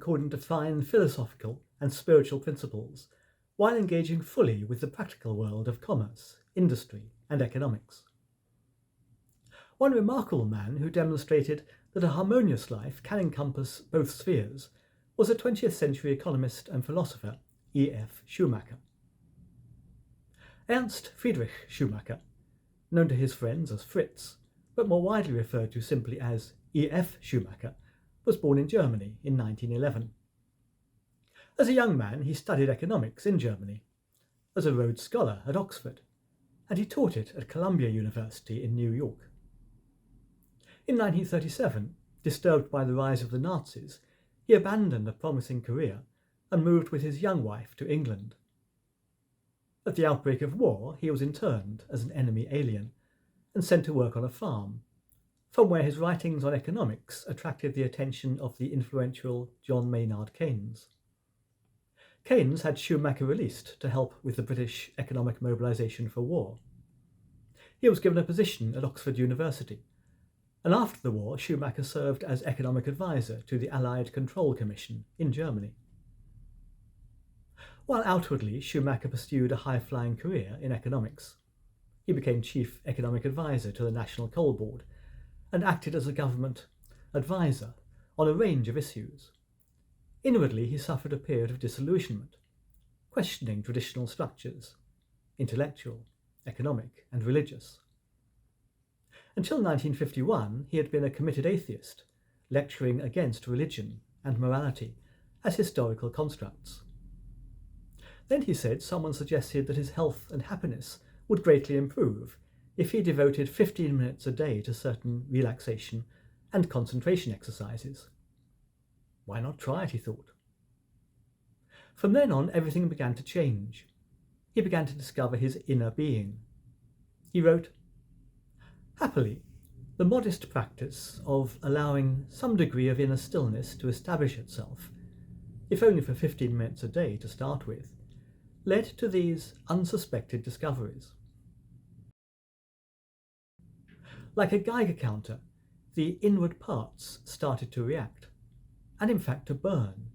according to fine philosophical and spiritual principles, while engaging fully with the practical world of commerce, industry, and economics. One remarkable man who demonstrated that a harmonious life can encompass both spheres was a 20th century economist and philosopher, E.F. Schumacher. Ernst Friedrich Schumacher, known to his friends as Fritz, but more widely referred to simply as E.F. Schumacher, was born in Germany in 1911. As a young man, he studied economics in Germany, as a Rhodes Scholar at Oxford, and he taught it at Columbia University in New York. In 1937, disturbed by the rise of the Nazis, he abandoned a promising career and moved with his young wife to England. At the outbreak of war, he was interned as an enemy alien and sent to work on a farm, from where his writings on economics attracted the attention of the influential John Maynard Keynes. Keynes had Schumacher released to help with the British economic mobilisation for war. He was given a position at Oxford University, and after the war Schumacher served as economic advisor to the Allied Control Commission in Germany. While outwardly Schumacher pursued a high-flying career in economics, he became chief economic advisor to the National Coal Board and acted as a government advisor on a range of issues. Inwardly, he suffered a period of disillusionment, questioning traditional structures, intellectual, economic, and religious. Until 1951, he had been a committed atheist, lecturing against religion and morality as historical constructs. Then, he said, someone suggested that his health and happiness would greatly improve if he devoted 15 minutes a day to certain relaxation and concentration exercises. Why not try it, he thought. From then on, everything began to change. He began to discover his inner being. He wrote, "Happily, the modest practice of allowing some degree of inner stillness to establish itself, if only for 15 minutes a day to start with, led to these unsuspected discoveries. Like a Geiger counter, the inward parts started to react, and in fact to burn,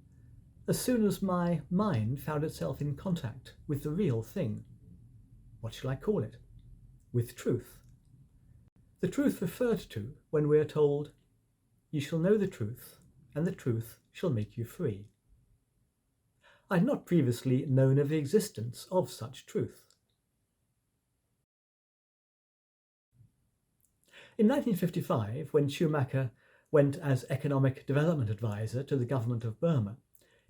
as soon as my mind found itself in contact with the real thing. What shall I call it? With truth. The truth referred to when we are told, 'You shall know the truth, and the truth shall make you free.' I had not previously known of the existence of such truth." In 1955, when Schumacher went as economic development advisor to the government of Burma,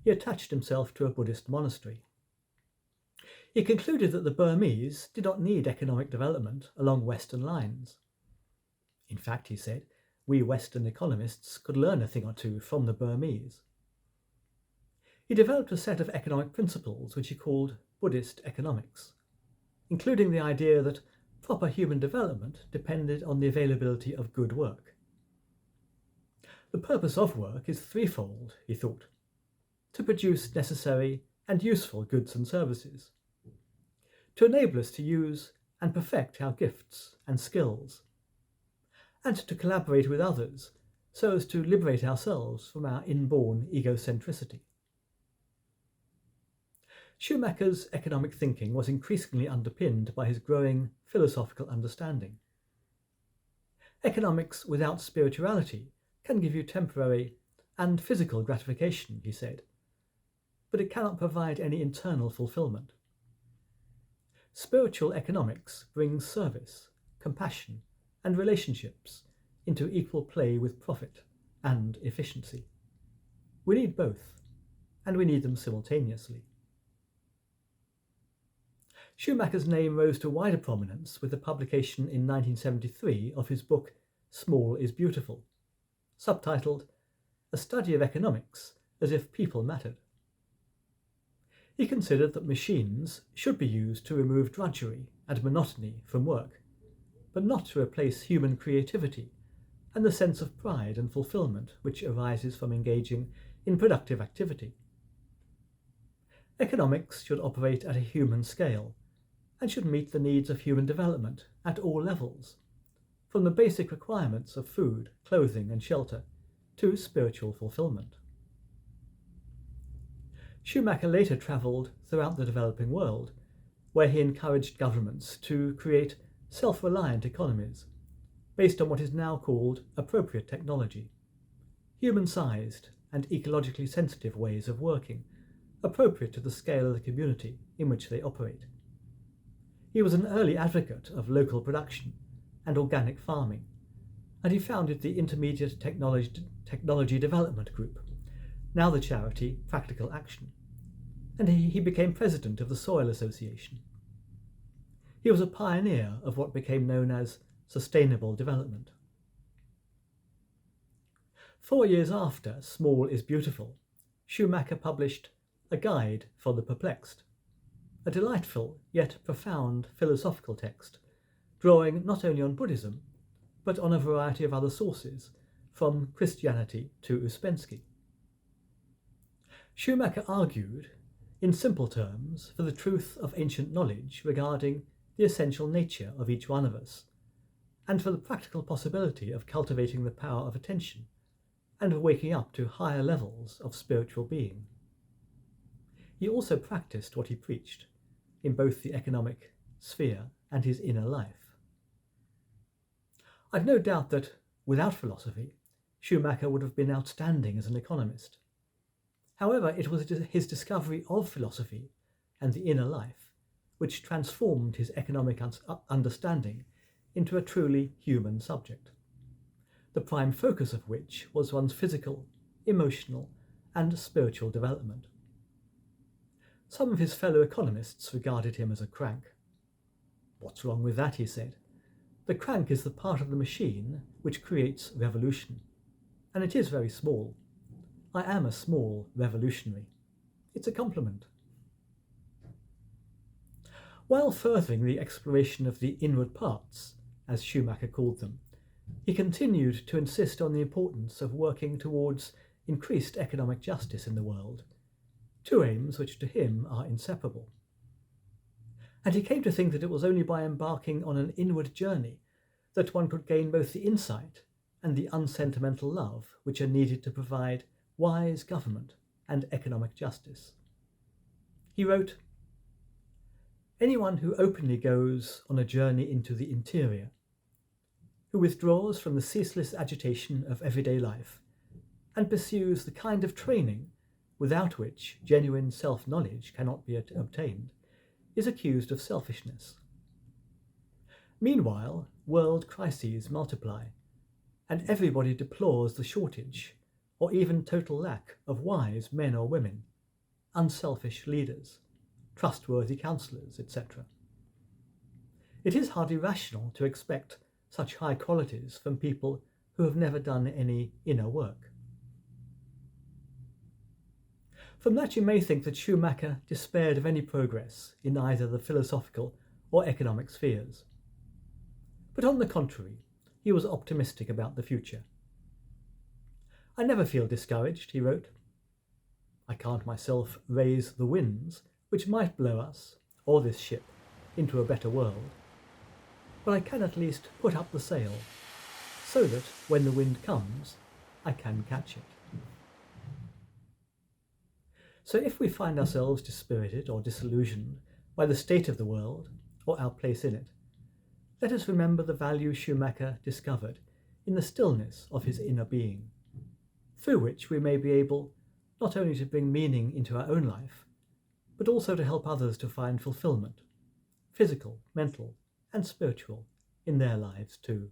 he attached himself to a Buddhist monastery. He concluded that the Burmese did not need economic development along Western lines. In fact, he said, we Western economists could learn a thing or two from the Burmese. He developed a set of economic principles which he called Buddhist economics, including the idea that proper human development depended on the availability of good work. The purpose of work is threefold, he thought: to produce necessary and useful goods and services, to enable us to use and perfect our gifts and skills, and to collaborate with others so as to liberate ourselves from our inborn egocentricity. Schumacher's economic thinking was increasingly underpinned by his growing philosophical understanding. Economics without spirituality can give you temporary and physical gratification, he said, but it cannot provide any internal fulfillment. Spiritual economics brings service, compassion, and relationships into equal play with profit and efficiency. We need both, and we need them simultaneously. Schumacher's name rose to wider prominence with the publication in 1973 of his book Small is Beautiful, subtitled A Study of Economics as if People Mattered. He considered that machines should be used to remove drudgery and monotony from work, but not to replace human creativity and the sense of pride and fulfillment which arises from engaging in productive activity. Economics should operate at a human scale and should meet the needs of human development at all levels, from the basic requirements of food, clothing, and shelter to spiritual fulfillment. Schumacher later travelled throughout the developing world, where he encouraged governments to create self-reliant economies based on what is now called appropriate technology, human-sized and ecologically sensitive ways of working, appropriate to the scale of the community in which they operate. He was an early advocate of local production and organic farming, and he founded the Intermediate Technology Development Group, now the charity Practical Action, and he became president of the Soil Association. He was a pioneer of what became known as sustainable development. 4 years after Small is Beautiful, Schumacher published A Guide for the Perplexed, a delightful yet profound philosophical text, drawing not only on Buddhism, but on a variety of other sources, from Christianity to Ouspensky. Schumacher argued, in simple terms, for the truth of ancient knowledge regarding the essential nature of each one of us, and for the practical possibility of cultivating the power of attention, and of waking up to higher levels of spiritual being. He also practiced what he preached, in both the economic sphere and his inner life. I've no doubt that, without philosophy, Schumacher would have been outstanding as an economist. However, it was his discovery of philosophy and the inner life which transformed his economic understanding into a truly human subject, the prime focus of which was one's physical, emotional, and spiritual development. Some of his fellow economists regarded him as a crank. "What's wrong with that?" he said. "The crank is the part of the machine which creates revolution, and it is very small. I am a small revolutionary. It's a compliment." While furthering the exploration of the inward parts, as Schumacher called them, he continued to insist on the importance of working towards increased economic justice in the world, two aims which to him are inseparable. And he came to think that it was only by embarking on an inward journey that one could gain both the insight and the unsentimental love which are needed to provide wise government and economic justice. He wrote, "Anyone who openly goes on a journey into the interior, who withdraws from the ceaseless agitation of everyday life, and pursues the kind of training without which genuine self-knowledge cannot be obtained, is accused of selfishness. Meanwhile, world crises multiply, and everybody deplores the shortage or even total lack of wise men or women, unselfish leaders, trustworthy counsellors, etc. It is hardly rational to expect such high qualities from people who have never done any inner work." From that you may think that Schumacher despaired of any progress in either the philosophical or economic spheres. But on the contrary, he was optimistic about the future. "I never feel discouraged," he wrote. "I can't myself raise the winds which might blow us, or this ship, into a better world. But I can at least put up the sail, so that, when the wind comes, I can catch it." So if we find ourselves dispirited or disillusioned by the state of the world, or our place in it, let us remember the value Schumacher discovered in the stillness of his inner being, through which we may be able not only to bring meaning into our own life, but also to help others to find fulfillment, physical, mental, and spiritual, in their lives too.